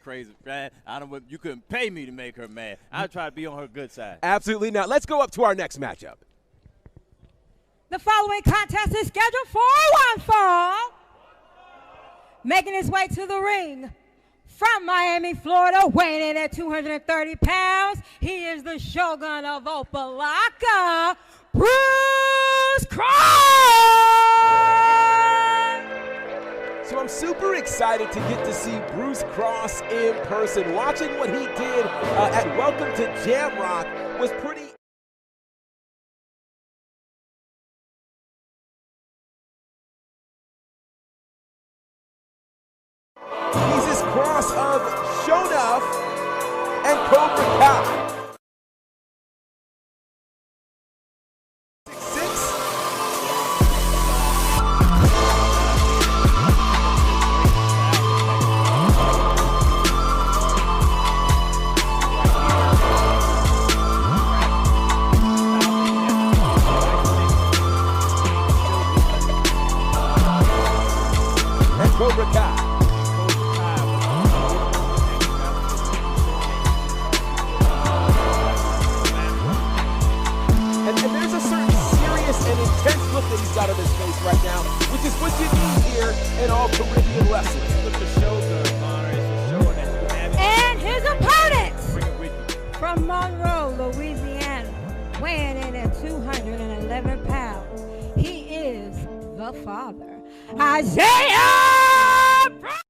crazy, man. I don't. You couldn't pay me to make her mad. I try to be on her good side. Absolutely. Now let's go up to our next matchup. The following contest is scheduled for one fall. Making his way to the ring from Miami, Florida, weighing in at 230 pounds. He is the Shogun of Opalaka, Bruce Cross! So I'm super excited to get to see Bruce Cross in person. Watching what he did at Welcome to Jamrock was pretty. He's this cross of Shonuff and Cobra Kai. 6'6". And Cobra Kai. And there's a certain serious and intense look that he's got on his face right now, which is what you need here in all Caribbean wrestling. Look, the Shogun, Connor, is showing that you have it. And his opponents Bring it with you. from Monroe, Louisiana, weighing in at 211 pounds. He is the father, Iseah Brunson.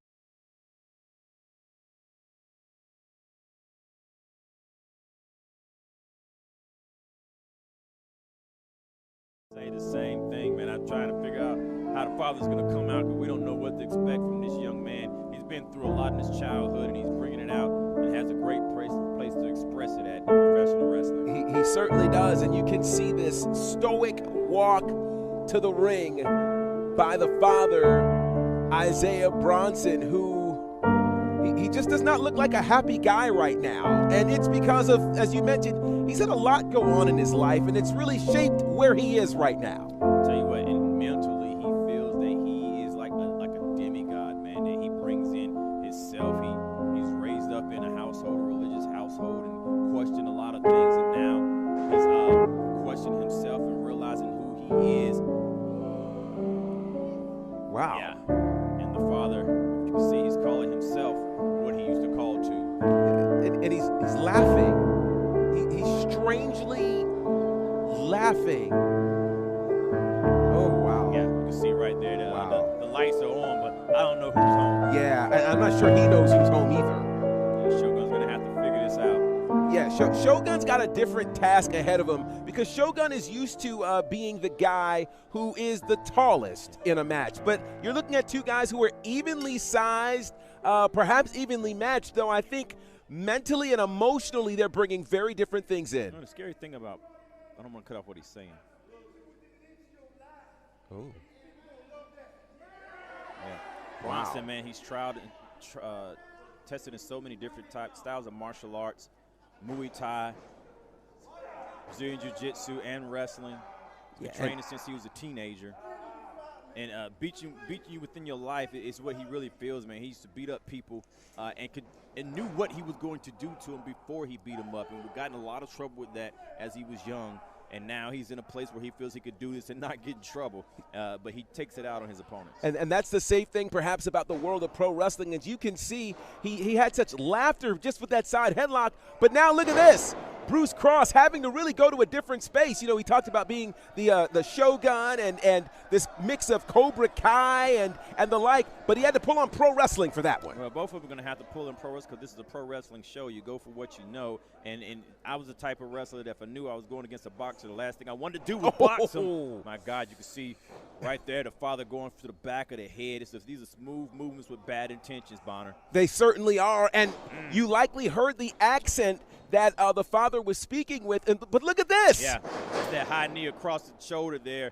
Say the same thing, man. I'm trying to figure out how the father's going to come out because we don't know what to expect from this young man. He's been through a lot in his childhood, and he's bringing it out and has a great place to express it at in professional wrestling. He certainly does, and you can see this stoic walk to the ring by the father, Iseah Brunson, who he just does not look like a happy guy right now. And it's because of, as you mentioned, he's had a lot go on in his life, and it's really shaped where he is right now. I'll tell you what, and mentally he feels that he is like a demigod, man, that he brings in himself. He's raised up in a household, a religious household, and questioned a lot of things, and now he's questioning himself and realizing who he is. Wow. Yeah, and the father, you can see he's calling himself what he used to call to. And he's laughing. He's strangely laughing. Oh, wow. Yeah, you can see right there that Wow. the lights are on, but I don't know who's home. Yeah, I'm not sure he knows who's home either. Yeah, Shogun's going to have to figure this out. Yeah, Shogun's got a different task ahead of him because Shogun is used to being the guy who is the tallest in a match. But you're looking at two guys who are evenly sized, perhaps evenly matched, though I think mentally and emotionally they're bringing very different things in. You know, the scary thing about, I don't want to cut off what he's saying. Oh. Yeah. Brunson, man, he's tested in so many different styles of martial arts, Muay Thai, Brazilian Jiu-Jitsu, and wrestling. He's been training since he was a teenager. And beating you within your life is what he really feels, man. He used to beat up people and knew what he was going to do to him before he beat him up. And we've gotten a lot of trouble with that as he was young. And now he's in a place where he feels he could do this and not get in trouble. But he takes it out on his opponents. And that's the safe thing perhaps about the world of pro wrestling. As you can see, he had such laughter just with that side headlock. But now look at this. Bruce Cross having to really go to a different space. You know, he talked about being the Shogun and this mix of Cobra Kai and the like, but he had to pull on pro wrestling for that one. Well, both of them are going to have to pull in pro wrestling because this is a pro wrestling show. You go for what you know, and I was the type of wrestler that if I knew I was going against a boxer, the last thing I wanted to do was box him. My God, you can see right there the father going to the back of the head. These are smooth movements with bad intentions, Bonner. They certainly are, and you likely heard the accent that the father was speaking with. But look at this. Yeah, that's that high knee across the shoulder there.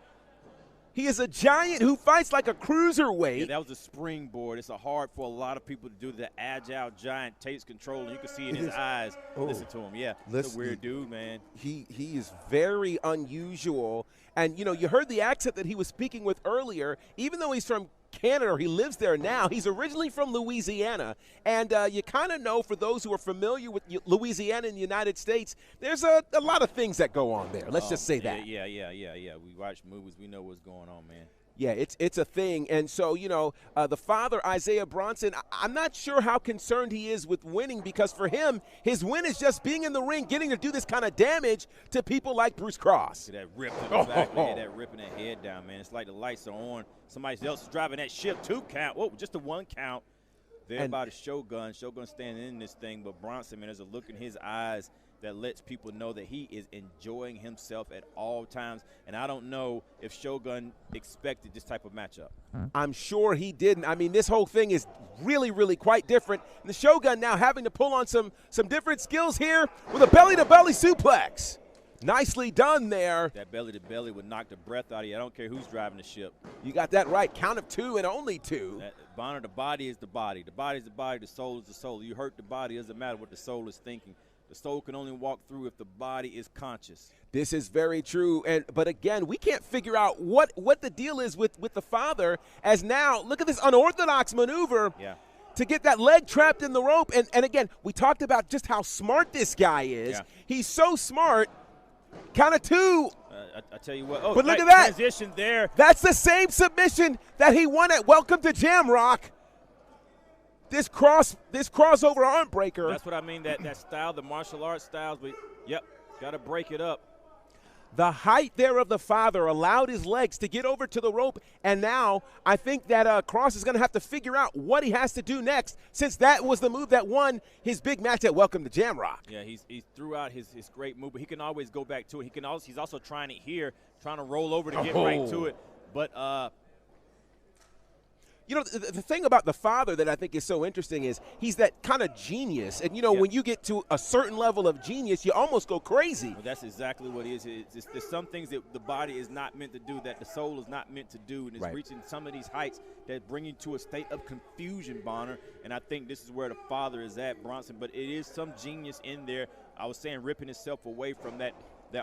He is a giant who fights like a cruiserweight. Yeah, that was a springboard. It's hard for a lot of people to do. The agile giant takes control, and you can see in his eyes. Oh. Listen to him. Yeah, he's a weird dude, man. He is very unusual. And, you know, you heard the accent that he was speaking with earlier. Even though he's from Canada, or he lives there now. He's originally from Louisiana, and you kind of know, for those who are familiar with Louisiana in the United States, there's a lot of things that go on there. Let's just say that. Yeah. We watch movies. We know what's going on, man. Yeah, it's a thing. And so, the father, Iseah Brunson, I'm not sure how concerned he is with winning, because for him, his win is just being in the ring, getting to do this kind of damage to people like Bruce Cross. That rip to the back, man, that ripping that head down, man. It's like the lights are on. Somebody else is driving that ship. 2 count. Whoa, just a 1 count. There by the Shogun. Shogun standing in this thing. But Brunson, man, there's a look in his eyes that lets people know that he is enjoying himself at all times. And I don't know if Shogun expected this type of matchup. I'm sure he didn't. I mean, this whole thing is really, really quite different. And the Shogun now having to pull on some different skills here with a belly-to-belly suplex. Nicely done there. That belly-to-belly would knock the breath out of you. I don't care who's driving the ship. You got that right. Count of 2 and only 2. Bonner, the body is the body. The body is the body. The soul is the soul. You hurt the body, it doesn't matter what the soul is thinking. The soul can only walk through if the body is conscious. This is very true. But again, we can't figure out what the deal is with the father, as now, look at this unorthodox maneuver to get that leg trapped in the rope. And again, we talked about just how smart this guy is. Yeah. He's so smart. Count of 2. I tell you what. Oh, but look at that. Transition there. That's the same submission that he won at Welcome to Jamrock. This crossover arm breaker. That's what I mean, that style, the martial arts styles. But, yep, got to break it up. The height there of the father allowed his legs to get over to the rope, and now I think that Cross is going to have to figure out what he has to do next, since that was the move that won his big match at Welcome to Jamrock. Yeah, he threw out his great move, but he can always go back to it. He's also trying it here, trying to roll over to get right to it. But the thing about the father that I think is so interesting is he's that kind of genius. And, when you get to a certain level of genius, you almost go crazy. Well, that's exactly what it is. There's some things that the body is not meant to do, that the soul is not meant to do. And it's reaching some of these heights that bring you to a state of confusion, Bonner. And I think this is where the father is at, Brunson. But it is some genius in there. I was saying ripping himself away from that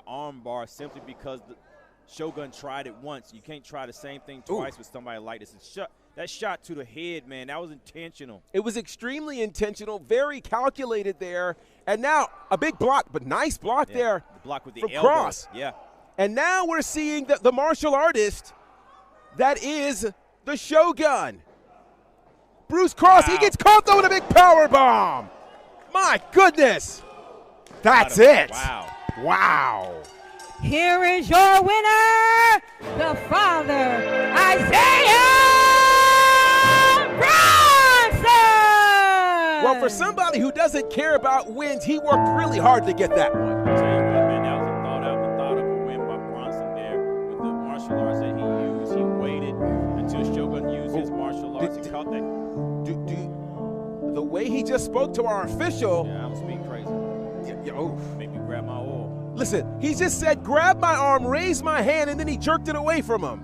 arm bar simply because the Shogun tried it once. You can't try the same thing twice with somebody like this. That shot to the head, man, that was intentional. It was extremely intentional, very calculated there. And now a big block, but nice block there. The block with the from elbow. Cross. Yeah. And now we're seeing the martial artist that is the Shogun. Bruce Cross, he gets caught though with a big power bomb. My goodness. That's it. Wow. Here is your winner, the father, Iseah Brunson! Well, for somebody who doesn't care about wins, he worked really hard to get that one. I'll tell you what, man, that was a methodical win by Brunson there with the martial arts that he used. He waited until Shogun used his martial arts. He caught that. The way he just spoke to our official. Yeah, I was being crazy. Make me grab my oil. Listen, he just said, grab my arm, raise my hand, and then he jerked it away from him.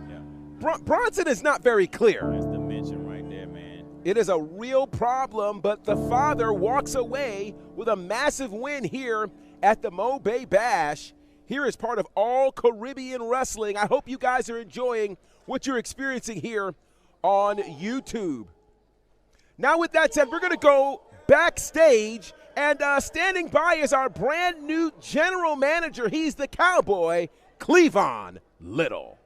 Yeah. Brunson is not very clear. That's the mention right there, man. It is a real problem, but the father walks away with a massive win here at the MoBay Bash. Here is part of All Caribbean Wrestling. I hope you guys are enjoying what you're experiencing here on YouTube. Now, with that said, we're going to go backstage. And standing by is our brand new general manager. He's the Cowboy, Cleavon Little.